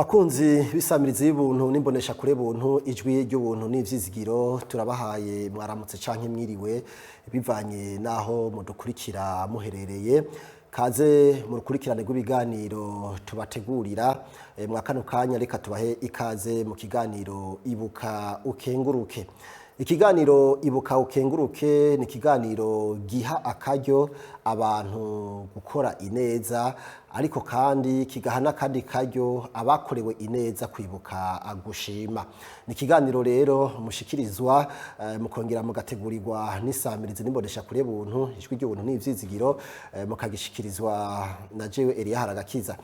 Bakunzi bisamiriza y'ubuntu nimbonesha kure buntu ijwi ry'ubuntu n'ivyizigiro turabahaye mwaramutse canke mwiriwe bivanye naho mudukurikira muherereye kaze mu rukurikirane rw'ibiganiro tubategurira mwakano kanya reka tubahe ikaze mu kiganiro ibuka ukenguruke. Ikiganiro ibuka ukenguruke ni kiganiro giha akaryo abantu gukora ineza ariko kandi kigahana kandi karyo abakorewe ineza kwibuka gushima. Ni kiganiro rero mushikirizwa mukongera mugategurirwa n'isamirizi nimbonesha kure buntu ijwi ry'ubuntu n'ivyizigiro mukagishikirizwa na jewe Elia Haragakiza.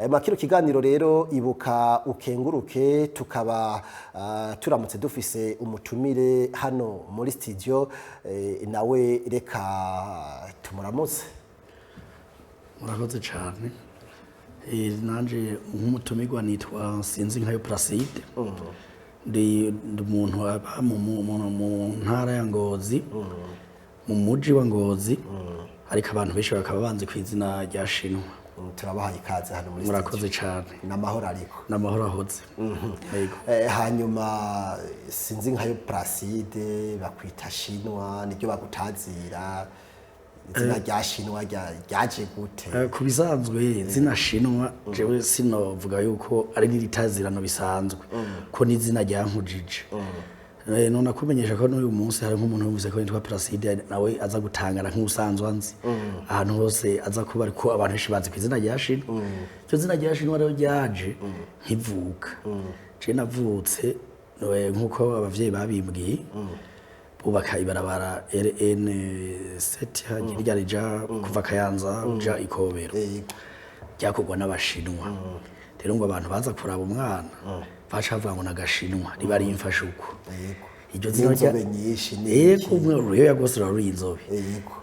Makiro kiganiro rero ibuka ukenguruke tukaba turamutse dufise umutumire hano muri studio nawe reka tumuramutse. Murakoze cyane. Nanje nk'umutumirwa nitwa Sinzinkayo Placide. Ndi umuntu aba mu ntara ya Ngozi. Mu muji wa Ngozi. Ariko abantu benshi bakaba banzi ku izina rya Shinwa. Turabahaye ikaze hano muri studio. Murakoze cyane. Namahoro ariko. Namahoro ahoze. Hanyuma Sinzinkayo Placide bakwita Shinwa nibyo bagutazira. Izina rya Shinwa ryaje gute? Ku bisanzwe izina Shinwa jewe sinovuga yuko ari n'itazirano bisanzwe ko n'izina ryankujije. None akumenyesha ko n'uyu munsi hari nk'umuntu wumvise ko yitwa Placide nawe aza gutangara nk'usanzwe anzi ahantu hose aza kuba ariko abantu benshi bazi ku izina rya Shinwa. Cyo zina rya Shinwa rero ryaje nkivuka. Je navutse nk'uko abavyeyi babimbwiye ubaka ibarabara RN7 hagirya rija kuva Kayanza uja Ikobero ryakogwa n'abashinwa. Rero ngo abantu baza kuraba umwana baca bavuga ngo nagashinwa ribari imfashuko. Iryo zina rya nyinshi umwe yo yagosera ruri inzobe.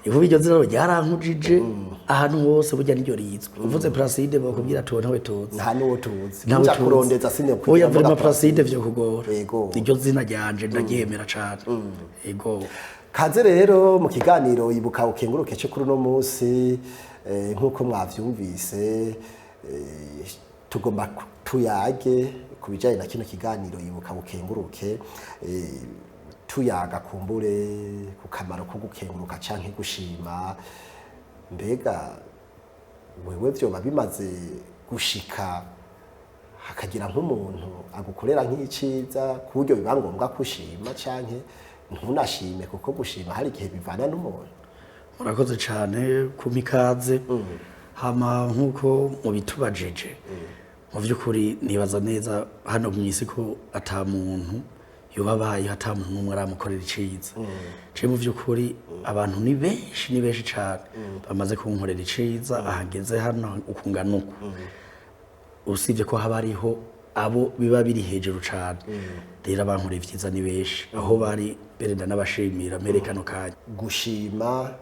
Ivuga iryo zina ryarankujije ahantu hose burya niryo rizwe. Uvuze Placide bakubwira to ntawe tozi. Nta nuwo tuzi. Nja kurondeza sine kugira. Oya vrema Placide vyo kugora. Iryo zina ryanje ndaryemera cyane. Ego. Kaze rero mu kiganiro ibuka ukenguruke cyo kuri no munsi nkuko mwavyumvise tugomba tuyage kubijanye na kino kiganiro ibuka ukenguruke tuyaga kumbure ku kamaro ko gukenguruka canke gushima. Mbega wewe vyo babimaze gushika hakagira nk'umuntu agukorera nk'iciza ku buryo biba ngombwa kushima canke ntunashime kuko gushima hari igihe bivana n'umuntu. Murakoze cyane kumikaze hama nkuko mubitubajije mu byukuri nibaza neza hano mu isi ko ata muntu yubabaye ata muntu n'umwe aramukorera iciza. Je mu byukuri abantu ni benshi cyane bamaze kunkorera iciza ahageze hano ukunganuko. Usibye ko haba ariho abo biba biri hejuru cyane. Rero abankorera ivyiza ni benshi aho bari berenda n'abashimira merekano kanya. Gushima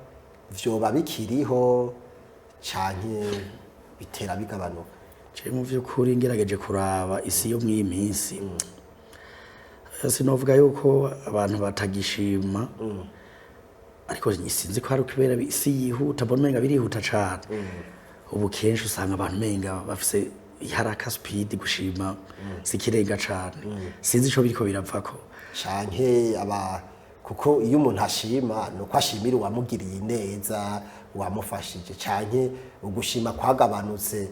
vyoba bikiriho canke bitera bigabanuka. Je mu vyukuri ngerageje kuraba isi yo mw'iyi minsi sinovuga yuko abantu batagishima ariko sinzi ko hari kubera isi yihuta bomenga birihuta cyane. Ubu kenshi usanga abantu menga bafise haraka speed gushima sikirenga cyane. Sinzi ico biriko biravako canke kuko iyo umuntu ashima nuko ashimira uwamugiriye neza uwamufashije canke ugushima kwagabanutse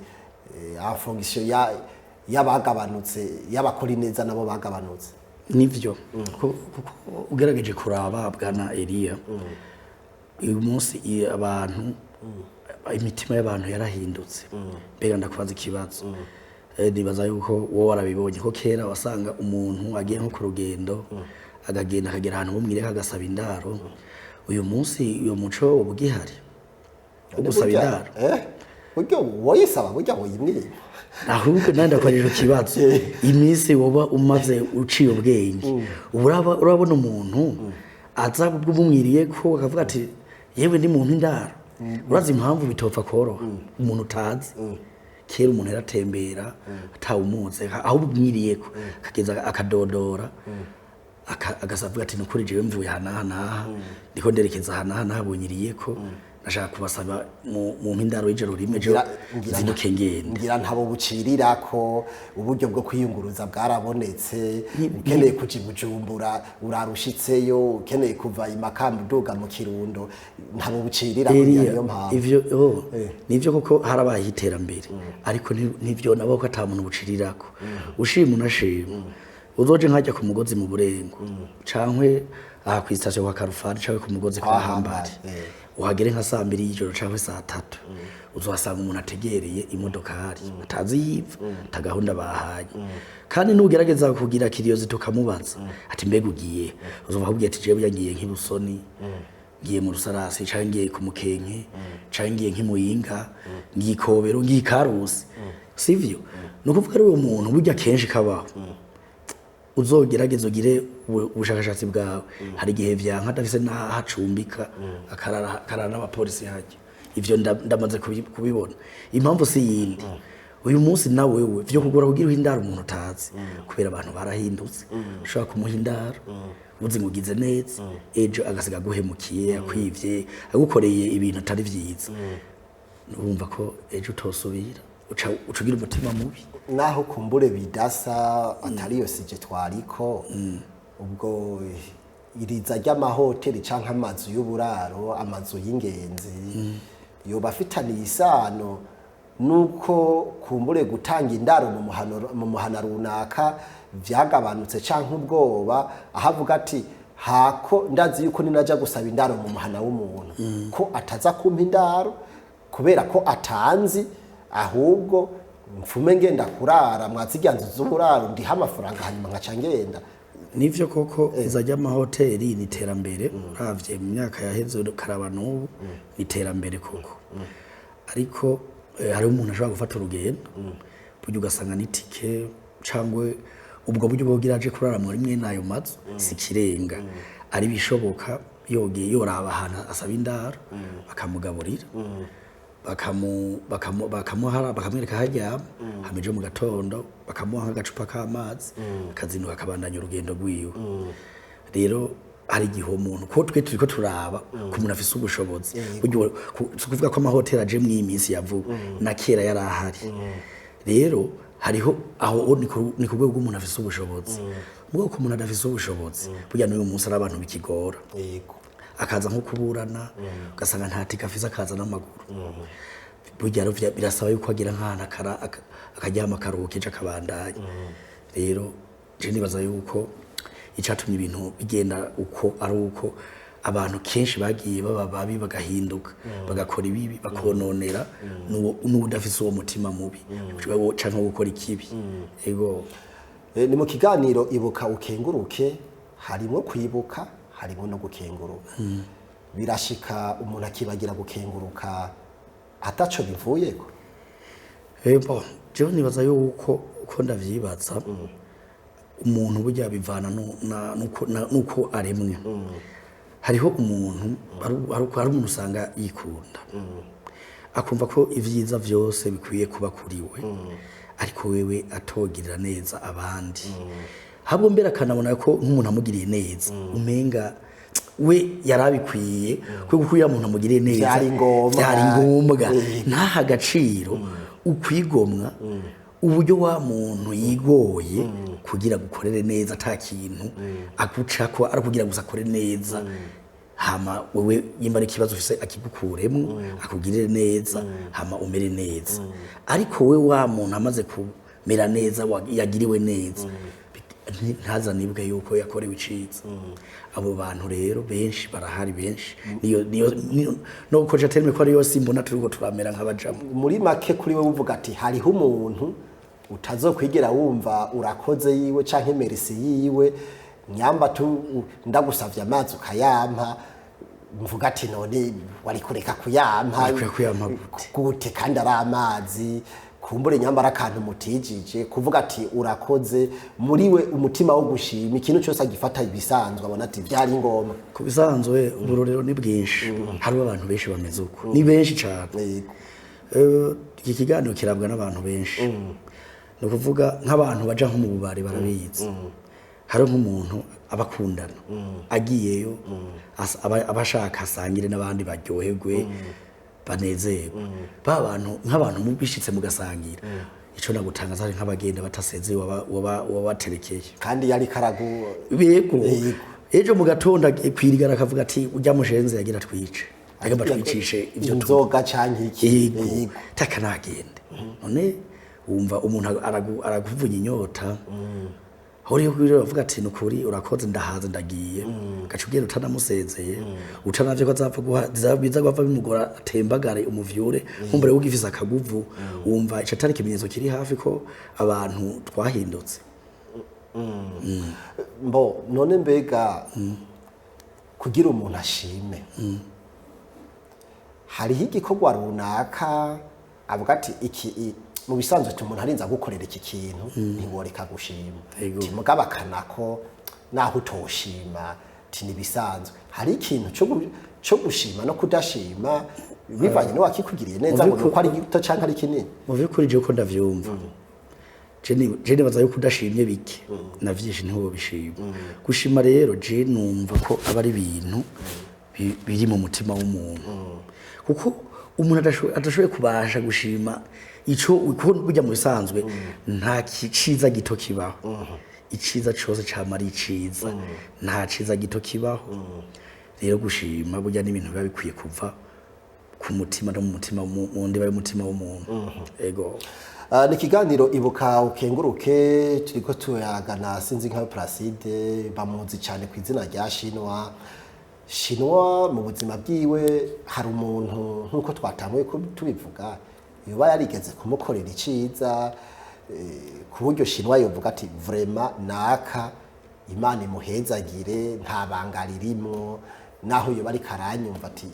afongisyo yabagabanutse yabakora ineza nabo bagabanutse. Nivyo kuko ugerageje kuraba bwana Elia uyu munsi abantu imitima y'abantu yarahindutse. Mbega ndakubaza ikibazo nibaza yuko wowe warabibonye ko kera wasanga umuntu agiye nko ku rugendo agagenda akagera ahantu bumwireka agasaba indaro. Uyu munsi uyo muco ubugihari ugusaba indaro buryo woyisaba burya woyimwira ahubwo nanda kwaje kibazo iminsi woba umaze uciye ubwenge urabona umuntu aza bumwiriye ko akavuga ati yewe ndi muntu indaro. Urazi impamvu bitopfa koroha umuntu utazi kera umuntu yaratembera atawumuze aho bumwiriye ko akageza akadodora agasavuga ati nukuri jewe mvuye hana ndiko nderekeza hana habonyiriye ko nashaka kubasaba mu mpindaro y'ijoro rimwe je zinduke ngende ngira ntabo bucirira ko uburyo bwo kwiyunguruza bwarabonetse ukeneye kuja Bujumbura urarushitseyo ukeneye kuva imakamba uduga mu Kirundo ntabo bucirira niyo mpamvu ivyo nivyo koko harabaye iterambere ariko nivyo nabo ko ata muntu bucirirako ushima unashima uzoje nkajya ku mugozi mu Burengo cankwe aha kwistasyo kwa Karufari cankwe ku mugozi kwa Hambari uhagere nka 2:00 y'ijoro cankwe 3:00 uzohasanga umuntu ategereye imodokari atazi yiva tagahunda bahaye kandi nugerageza kugira kiriyozi tukamubaza ati mbega ugiye uzova kubwiye ati jewe yagiye nk'Ibusoni ngiye mu Rusarasi canke ngiye ku Mukenke canke ngiye nk'Imuyinga ngiye Kobero ngiye Karusi sivyo nukuvuga ari uwo muntu burya kenshi kabaho uzogerageza ugire ubushakashatsi bwawe hari igihe vyanka adafise n'ahacumbika akarara n'abapolisi hajya ivyo ndamaze kubibona impamvu si yindi uyu munsi na wewe vyo kugura kugira uhindara umuntu utazi kubera abantu barahindutse ushaka kumuhindara uzi ngo ugize neza ejo agasiga guhemukiye akwivye agukoreye ibintu atari vyiza urumva ko ejo utosubira ucugira umutima mubi naho kumbure bidasa atari yo sije twariko ubwo iriza ry'amahoteli canke amazu y'uburaro amazu y'ingenzi yo bafitaniye isano nuko kumbure gutanga indaro mu muhana runaka vyagabanutse canke ubwoba ahavuga ati hako ndazi yuko ninaja gusaba indaro mu muhana w'umuntu ko ataza kumpa indaro kubera ko atanzi ahubwo mfume ngenda kurara mwaziryanzu z'uburaro ndiha amafaranga hanyuma nkaca ngenda nivyo koko izajya amahoteli ni terambere uravye mu myaka yaheze karaba n'ubu ni terambere koko ariko hari umuntu ashobora gufata urugendo buryo ugasanga n'itike cangwe ubwo buryo bwogira aje kurara muri mwe nayo mazu sikirenga ari bishoboka yogiye yoraba ahantu asaba indaro bakamugaburira bakamwereka haryama hameje mu gatondo bakamuha agacupa k'amazi akazinduka akabandanya urugendo rwiwe rero ari igihe umuntu ko twe turiko turaba ku muntu afise ubushobozi buryo kuvuga ko amahoteli aje mu iminsi yavuga na kera yari ahari rero hariho aho ni ku rwego rw'umuntu afise ubushobozi ubwo ko umuntu adafise ubushobozi burya n'uyu munsi ari abantu bikigora akaza nko kuburana ugasanga nta tika afise akaza n'amaguru burya birasaba yuko agira nk'ahantu akaryama akaruhuka akabandanya rero je nibaza yuko icatumye ibintu bigenda uko ari uko abantu kenshi bagiye baba babi bagahinduka bagakora ibibi bakononera n'udafise uwo mutima mubi canke gukora ikibi ego ni mu kiganiro ibuka ukenguruke harimo kwibuka harimo no gukenguruka birashika umuntu akibagira gukenguruka ataco bivuyeko bo je nibaza yuko uko ndavyibaza umuntu burya bivana nuko aremwe hariho umuntu hari umuntu usanga yikunda akumva ko ivyiza vyose bikwiye kuba kuri we ariko wewe atogirira neza abandi habwo mbere akanabona ko nk'umuntu amugiriye neza umenga we yarabikwiye ko gukuya umuntu amugiriye neza byari ngombwa ntaha agaciro ukwigomwa uburyo wa muntu yigoye kugira gukorere neza ata kintu akuca ko ari kugira gusa akore neza hama wewe yimba n'ikibazo ufise akigukuremwo akugirire neza hama umere neza ariko we wa muntu amaze kumera neza yagiriwe neza ntazanibwe yuko yakorewe iciza abo bantu rero benshi barahari benshi niyo no koja terme ko ari yose imbona turiko turamera nk'abajamo muri make kuri we uvuga ati hariho umuntu utazokwigera wumva urakoze yiwe canke merci yiwe nyamba ndagusavye amazi ukayampa mvuga ati none wari kureka kuyampa gute kandi ari amazi kumbure nyambara akantu mutijije kuvuga ati urakoze muri we umutima wo gushima ikintu cyose agifata ibisanzwe abona ati byari ngoma ku bisanzwe uburorero ni bwinshi hari abantu benshi bameze uko ni benshi cyane iki kiganiro kirabwa n'abantu benshi no kuvuga nk'abantu baja nko mu bubari barabizi hari nk'umuntu abakundana agiyeyo abashaka asangire n'abandi baryoherwe banezerwe ba bantu nk'abantu mubishitse mugasangira ico nagutangaza ari nk'abagenda batasezeye wabaterekeye kandi yari karagu bego ejo mu gatondo kwirigara akavuga ati ujya mushenze yagira twice agamba twicishe ivyo inzoga canke iki taka nagende none wumva umuntu arakuvunya inyota horiyo kwirira bavuga ati nukuri urakoze ndahaze ndagiye gacubwira utanamusezeye utanavye ko azapfa biza gwava bimugora atembagare umuvyure nkumbure ugifisa akaguvu wumva ico atari kimenyetso kiri hafi ko abantu twahindutse mbo none mbega kugira umuntu ashime hariho igikorwa runaka avuga ati iki mu bisanzwe umuntu arinza gukorera iki kintu ntiworeka gushima timugabakana ko naho utoshima nibisanzwe hari ikintu cyo gushima no kudashima bivanye no wakikugiriye neza ngo nuko ari gito canke ari kinini mu byukuri je ko ndavyumva je baza yo kudashimye bike navyishe ntiwo bishima gushima rero je numva ko aba ari ibintu biri mu mutima w'umuntu kuko umuntu adashoboye kubasha gushima ico burya mu bisanzwe nta ciza gito kibaho iciza cose cama ari iciza nta ciza gito kibaho rero gushima burya n'ibintu biba bikwiye kuva ku mutima no mu mutima mu ndiba y'umutima w'umuntu ego ni ikiganiro ibuka ukenguruke turiko tuyagana sinzi nka Placide bamuzi cyane ku izina rya Shinwa mu buzima bwiwe hari umuntu nkuko twatanguye tubivuga yoba yarigeze kumukorera iciza ku buryo Shinwa yovuga ati vraiment naka Imana imuhezagire nta banga ririmo naho yoba ari karanyumva ati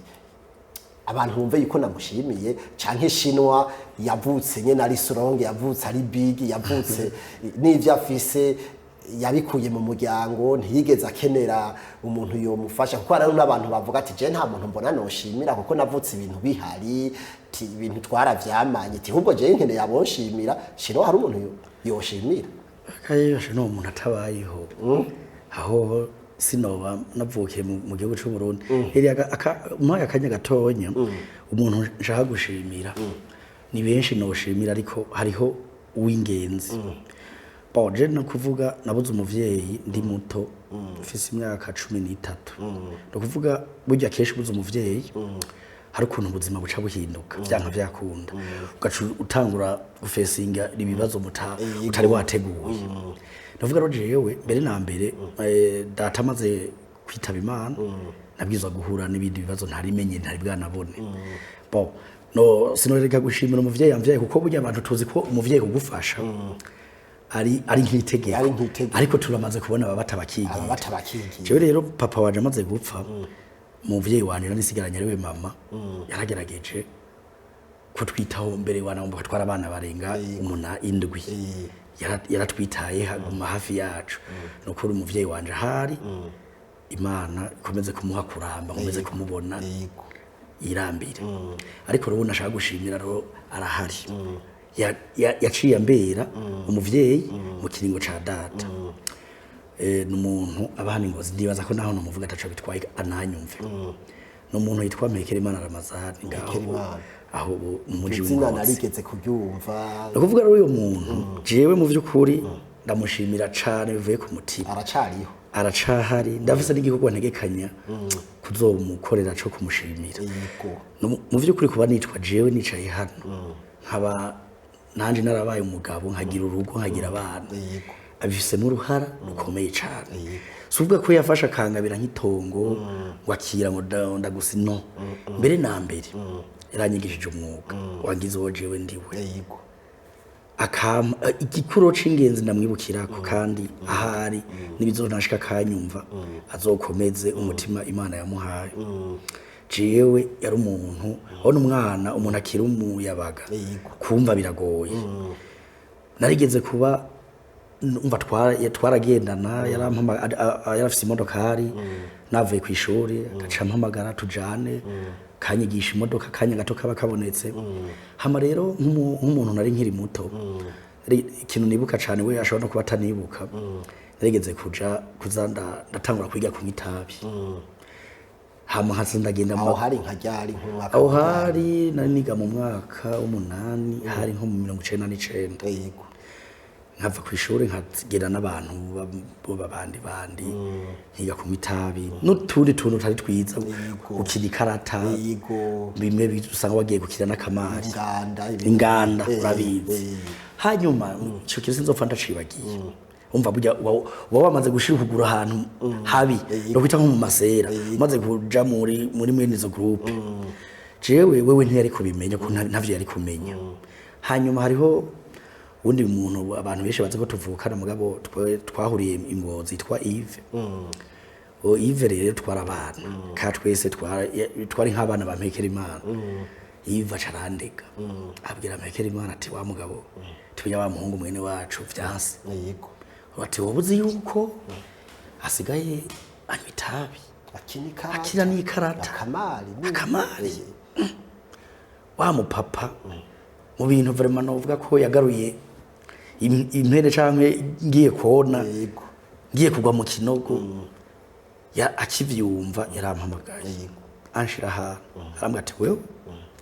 abantu bumve yuko namushimiye canke Shinwa yavutse nyene ari strong yavutse ari big yavutse n'ivyo afise yabikuye mu muryango ntiyigeze akenera umuntu yomufasha kuko hari n'abantu bavuga ati je nta muntu mbona noshimira kuko navutse ibintu bihari ibintu twaravyamanye ati ahubwo je nkeneye abonshimira Shinwa hari umuntu yoshimira akayesha no umuntu atabayeho aho sinoba navukiye mu gihugu cy'u Burundi umwaka akanya gatonya umuntu nshaka gushimira ni benshi noshimira ariko hariho uw'ingenzi Boje no kuvuga nabuze umuvyeyi ndi muto mfise imyaka 13 no kuvuga burya keshi buze umuvyeyi hari ukuntu ubuzima buca buhinduka byanka vyakunda ugacu utangura gufesinga ibibazo utari wateguye ndavuga rero jewe mbere na mbere data amaze kwitaba Imana nabwizwa guhura n'ibindi bibazo ntarimenye ntari bwanabone bo no sinoreka gushimira umuvyeyi yamvyaye kuko burya abantu tuzi ko umuvyeyi kugufasha ari nk'itegeko ariko turamaze kubona abatabakigiye jewe rero papa waje amaze gupfa umuvyeyi wanje nisigaranye ariwe mama yaragerageje kutwitaho mbere wanambuka twara abana barenga 7 yaratwitaye haguma hafi yacu nukuri umuvyeyi wanje hari Imana ikomeze kumuha kuramba nkomeze kumubona irambire ariko rero nashaka gushimira ro arahari yaciye ambera umuvyeyi mu kiringo ca data n'umuntu abana ingozi ndibaza ko naho numuvuga ataco bitwaye ananyumve n'umuntu yitwa Mekerimana Ramazani ngaho aho umuji w'ingozi narigeze kubyumva ndakuvuga rero uyo muntu jewe mu vyukuri ndamushimira cane bivuye ku mutima aracahari ndafise n'igikorwa ntegekanya kuzomukorera co kumushimira mu vyukuri kuba nitwa jewe nicaye hano nkaba nanje narabaye umugabo nkagira urugo nkagira abana abifise n'uruhara rukomeye cyane suvuga ko yafasha kangabira nk'itongo ngo akira ngo ndagusino mbere na mbere yaranyigishije umwuga wagize wo jewe ndiwe akam igikuro c'ingenzi ndamwibukira ko kandi ahari nibizonashika kanyumva azokomeze umutima Imana yamuhaye jewe yari umuntu abona umwana umuntu akira umuyabaga kumva biragoye narigeze kuba umva twaragendana yarafise imodokari navuye ku ishuri gaca mpamagara tujane kanyigisha imodoka kanya gato kaba kabonetse hama rero nk'umuntu nari nkiri muto ikintu nibuka cyane we ashobora no kuba atanibuka narigeze kuza ndatangura kwiga kunywa itabi hama hasi ndagenda aho hari nka ryari nk'umwaka aho hari nari niga mu mwaka w'umunani hari nko mu 1999 yego nkava ku ishuri nkagenda n'abantu bandi nkiga kunywa itabi n'utundi tuntu tutari twiza gukina ikarata bimwe usanga wagiye gukina n'akamari inganda urabizi hanyuma ico kintu sinzopfa ndacibagiye umva burya wamaze gushira ukuguru ahantu habi no kwita nko mu masera maze kuja muri mwene izo group jewe wewe ntiyari kubimenya ko ntavyo yari kumenya hanyuma hariho undi muntu abantu benshi baze ko tuvukana mugabo twahuriye Ingozi twa Yves Yves rero twarabana ka twese twari nk'abana ba Mpekerimana Yves acarandega abwira Mpekerimana ati wa mugabo tuya wa muhungu mwene wacu vyase yego ati wobuzi yuko asigaye anywa itabi akina n'ikarata akamari wa mupapa mu bintu vraiment novuga ko yagaruye impere canke ngiye kona ngiye kugwa mu kinogo ya akivyumva yarampamagaye anshira ahantu arambwira ati wewe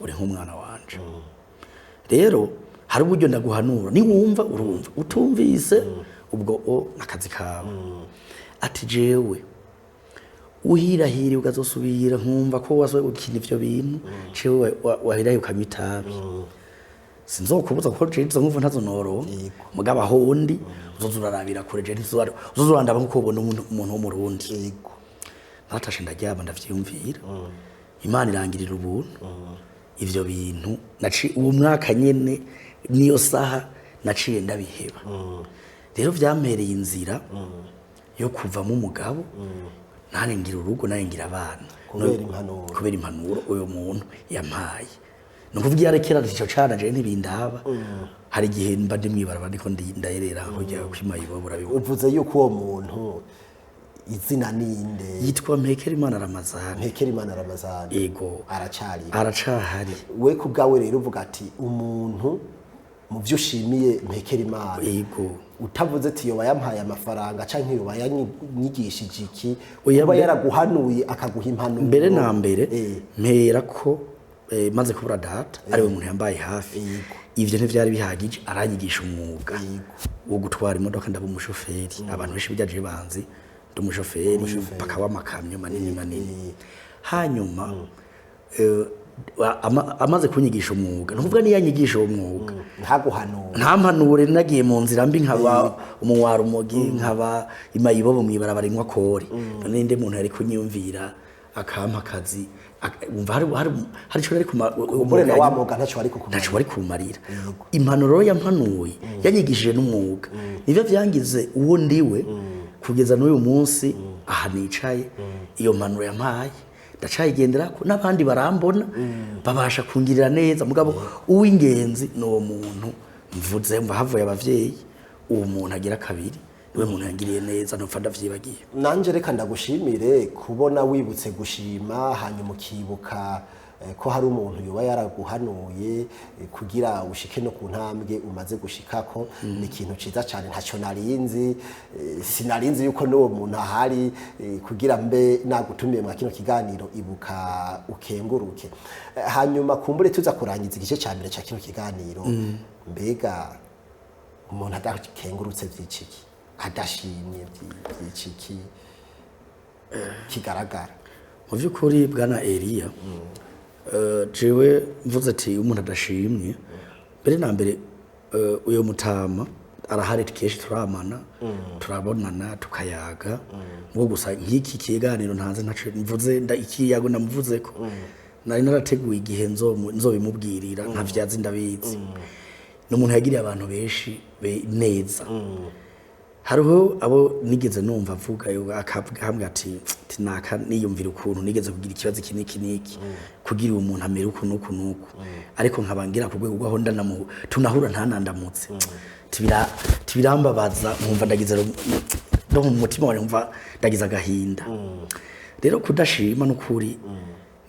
uri nk'umwana wanje rero hari uburyo ndaguhanura ni wumva urumva utumvise ubwo nakazi kawe ati jewe uhirahiri ukazosubira nkumva ko wasoye gukina ivyo bintu jewe wahiraye ukanywa itabi sinzokubuza ko je nzonkumva ntazonoro mugaba hondi uzozurarabira kure je uzozurandaba nkuko ubona umuntu wo mu Rundi yego natashe ndaryaba ndavyumvira Imana irangirira ubuntu ivyo bintu naci uwo mwaka nyene niyo saha naciye ndabiheba rero vyampereye inzira yo kuvamo umugabo nane ngira urugo nane ngira abana kubera impanuro uyo muntu yampaye nukuvuga yarekera ico cana je ntibindaba hari igihe mba ndi mwibaraba ndiko ndayerera aho jya kwimayibo burabibo uvuze yuko uwo muntu izina ninde yitwa Mpekerimana Ramazani yego aracahari we kubgawe rero uvuga ati umuntu mu byo ushimiye Mpekerimana yego utavuze ati yoba yampaye amafaranga canke yoba yanyigishije iki uba yaraguhanuye akaguha impanuro mbere na mbere mpera ko maze kubura data ari we muntu yambaye hafi ivyo ntivyari bihagije aranyigisha umwuga wo gutwara imodoka ndaba umushoferi abantu benshi byaje banzi ndumushoferi paka w'amakamyo manini hanyuma amaze kunyigisha umwuga nukuvuga ni yanyigisha umwuga ntampanure nagiye mu nzira mbi nkaba umuwara umugi nkaba imayibo mu ibarabara inkwa kori none inde muntu yari kunyumvira akampa akazi umva hari cyo ari kumurena wa mwuga ntacho ari kumarira impanuro yampanuye yanyigishije n'umwuga nivyo vyangize uwo ndiwe kugeza n'uyu munsi aha nicaye iyo mpanuro yampaye ndacayigenderako n'abandi barambona babasha kungirira neza mugabo uw'ingenzi no muntu mvuze mva havuye abavyeyi uwo muntu agira kabiri niwe muntu yangiriye neza nopfa ndavyibagiye nanje reka ndagushimire kubona wibutse gushima hanyuma ukibuka ko hari umuntu yoba yaraguhanuye kugira ushike no ku ntambwe umaze gushikako ni ikintu ciza cyane ntacyo narinzi sinarinzi yuko n'uwo muntu ahari kugira mbe nagutumiye mu kino kiganiro ibuka ukenguruke hanyuma kumbure tuza kurangiza igice cya mbere cya kino kiganiro mbega umuntu adakengurutse vyiciki adashimye vyiciki kigaragara mu vy'ukuri bwana Elia jewe mvuze ati umuntu adashimye mbere na mbere uyo mutama arahari tukeshi turamana turabonana tukayaga ngo gusa nk'iki kiganiro ntanze ntace mvuze ikiyago namuvuze ko nari narateguye igihe nzobimubwirira ntavyazi ndabizi n'umuntu yagiriye abantu benshi neza hariho abo nigeze numva avuga akavuga hamwe ati naka niyumvira ukuntu nigeze kugira ikibazo kiniki kugira umuntu amera uku nuku ariko nkabangira ku rwego rwaho tunahura ntanandamutse tibirambabaza nkumva ndagize no mu mutima wanjye nkumva ndagize agahinda rero kudashima n'ukuri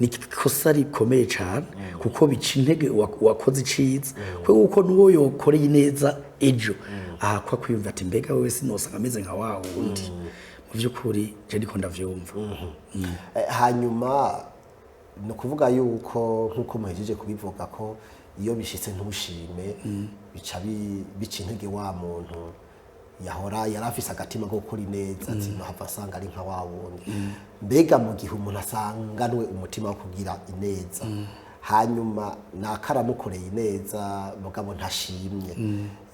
ni ikosa rikomeye cyane kuko bica intege wakoze iciza kuko nuwo yokoreye neza ejo aha kwa kwiyumva ati mbega wewe sinosanga ameze nka wa wundi mu by'ukuri je ndiko ndavyumva. Hanyuma no kuvuga yuko nkuko muhejeje kubivuga ko iyo bishitse ntushime bica bica intege wa muntu yahora yarafise agatima ko gukora neza ati no hava asanga ari nka wa wundi. Mbega mu gihe umuntu asanganwe umutima wo kugira ineza hanyuma nakaramukoreye ineza mugabo ntashimye,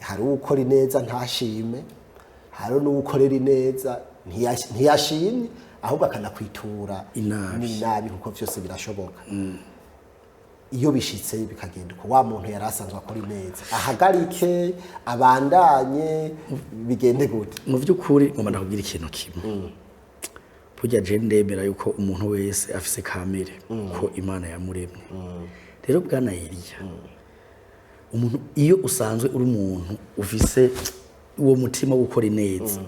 hari ukora ineza ntashime, hari n'ukorera ineza ntiyashimye ahubwo akanakwitura inabi kuko byose birashoboka. Iyo bishitse bikagenda uko wa muntu yari asanzwe akora ineza ahagarike abandanye bigende gute? Mu by'ukuri ngomba ndakubwira ikintu kimwe, burya je ndemera yuko umuntu wese afise kamere ko Imana yamuremye. Rero bwana Eliya, umuntu iyo usanzwe uri umuntu ufise uwo mutima wo gukora ineza,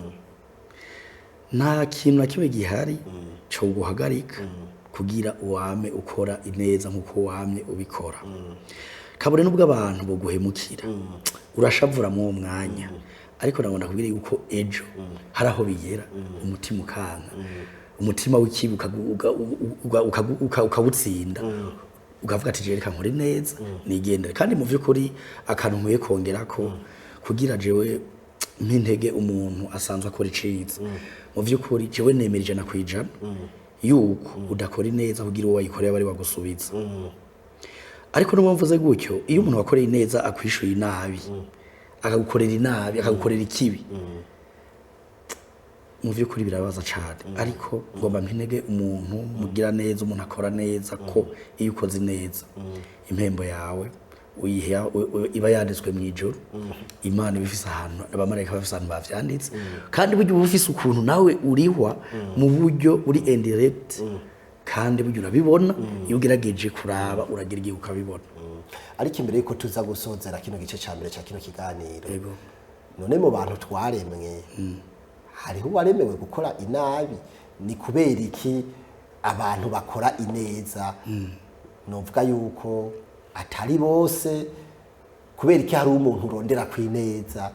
nta kintu na kimwe gihari cyo guhagarika kugira uwame ukora ineza nkuko wamye ubikora. Kabone nubwo abantu boguhemukira urashavura mu mwanya, ariko nabona kubwira yuko ejo haraho bigera umutima ukanka, umutima w'ikibuka ukawutsinda ukavuga ati jereka nkore neza nigendere. Kandi mu by'ukuri akantu nkwiye kongera ko kugira jewe mpintege umuntu asanzwe akora iciza, mu by'ukuri jewe nemera 100% yuko udakora neza kugira uwo wayikoreye bari bagusubiza. Ariko no mvuze gutyo, iyo umuntu wakoreye neza akwishuye inabi akagukorera inabi akagukorera ikibi, mu by'ukuri birabaza cyane. Ariko ngomba mpinege umuntu mugira neza, umuntu akora neza ko iyo ukoze neza impembo yawe iba yanditswe mu ijuru. Imana ibifise ahantu abamarayika bafise ahantu bavyanditse, kandi buryo ubufise ukuntu nawe urihwa mu buryo uri indirect, kandi buryo urabibona iyo ugerageje kuraba uragira igihe ukabibona. Ariko imbere yuko tuza gusozera kino gice ca mbere ca kino kiganiro, none mu bantu twaremwe hariho uwaremewe gukora inabi, ni kubera iki abantu bakora ineza? Novuga yuko atari bose, kubera iki hari umuntu urondera kwineza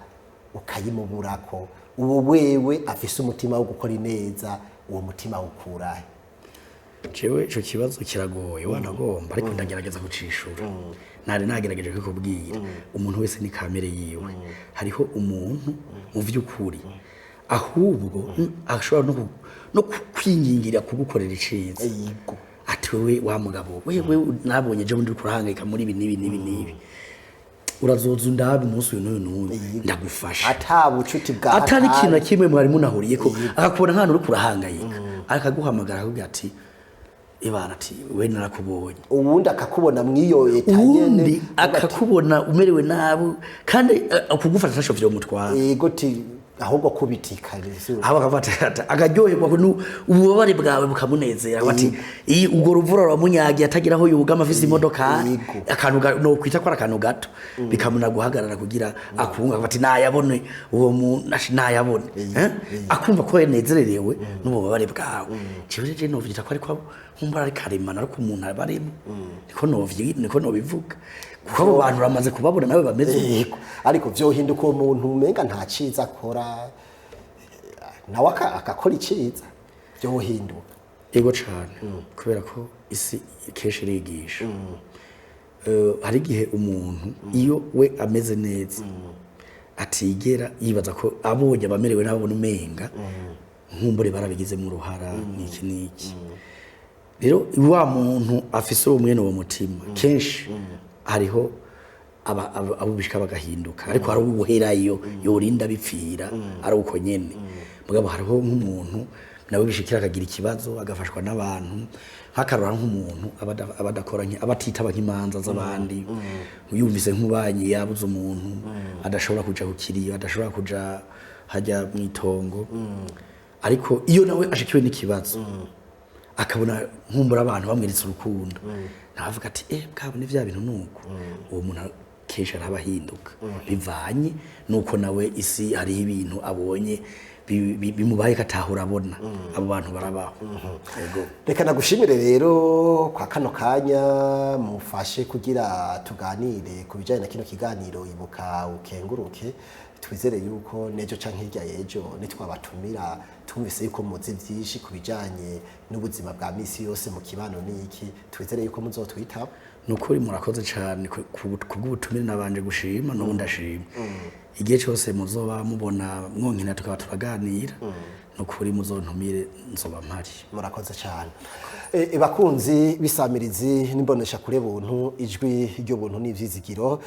ukayimuburako? Ubu wewe afise umutima wo gukora ineza, uwo mutima ukurahe? Jewe ico kibazo kiragoye wanagomba, ariko ndagerageza kucishura. Nari nagerageje kukubwira umuntu wese ni kamere yiwe. Hariho umuntu mu vy'ukuri ahubwo ashobora no kwingingira kugukorera iciza. Ati wewe wa mugabo wewe nabonye je ndi kurahangika muri ibi nibi urazoza ndabe umunsi n'uyu ndagufasha, atabucuti bwa atari ikintu na kimwe mwari munahuriye ko, akakubona nk'ahantu uri kurahangayika akaguhamagara akubwira ati ibara ati we narakubonye, ubundi akakubona mwiyo etanyene, ubundi akakubona umerewe nabi kandi akugufasha fasho vyo mutwara. Yego ti ahubwo kubitika rero aba kavata akaryoherwa ko ububabare bwawe bukamunezera bati iyi ubwo ruvura rwamunyagiye atagira aho yugama afise imodoka akantu no kwita ko akantu gato bikamuna guhagarara kugira akunga bati nayabone uwo mu nayabone akumva ko yenezererewe n'ububabare bwawe. Cyo no vyita ko ariko nkumbara ari karemana ariko umuntu abarimo niko nobivuga kuko abo bantu ramaze kubabona nawe bameze. Ariko vyohinduka umuntu umenga nta ciza akora nawe akakora iciza vyohinduka. Yego cyane kubera ko isi kenshi irigisha. Hari igihe umuntu iyo we ameze neza atigera yibaza ko abonye abamerewe nabo numenga nkumbure barabigize mu ruhara niki. Rero wa muntu afise umwene wo mutima kenshi hariho abo bishika bagahinduka, ariko hari ubuherayo yorinda bipfira ari uko nyene. Mugabo hariho nk'umuntu nawe bishikira akagira ikibazo agafashwa n'abantu, hakarora nk'umuntu abadakora abatitaba nk'imanza z'abandi, uyumvise nk'ubanyi yabuze umuntu adashobora kuja kukiriyo, adashobora kuja hajya mwitongo, ariko iyo nawe ashikiwe n'ikibazo akabona nkumbura abantu bamwiritse urukundo, navuga ati bwabo ni vya bintu nuko uwo muntu kesha arabahinduka bivanye nuko nawe isi hari ibintu abonye bimubaye katahura abona abo bantu barabaho. Yego, reka nagushimire rero kwa kano kanya mufashe kugira tuganire ku bijanye na kino kiganiro Ibuka Ukenguruke. twizere yuko nejo canke hirya yejo nitwabatumira twumvise yuko muzi vyinshi ku bijanye n'ubuzima bwa misi yose mu kibano n'iki twizere yuko muzotwitaba. Nukuri murakoze cyane kubw'ubutumire nabanje gushima n'ubu ndashima. Igihe cyose muzoba mubona mwonkina tukaba turaganira nukuri muzontumire nzoba mpari. Murakoze cyane. Bakunzi bisamirizi nimbonesha kure buntu ijwi ryo buntu n'ivyizigiro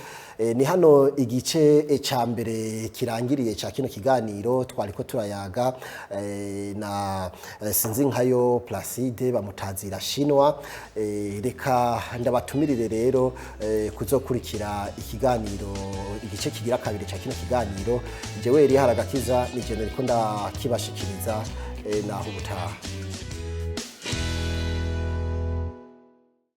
ni hano igice ca mbere kirangiriye ca kino kiganiro twariko turayaga na Sinzinkayo Placide bamutazira Shinwa. Reka ndabatumirire rero kuzokurikira ikiganiro igice kigira kabiri ca kino kiganiro jewe eri haragakiza ni je nariko ndakibashikiriza naho ubutaha.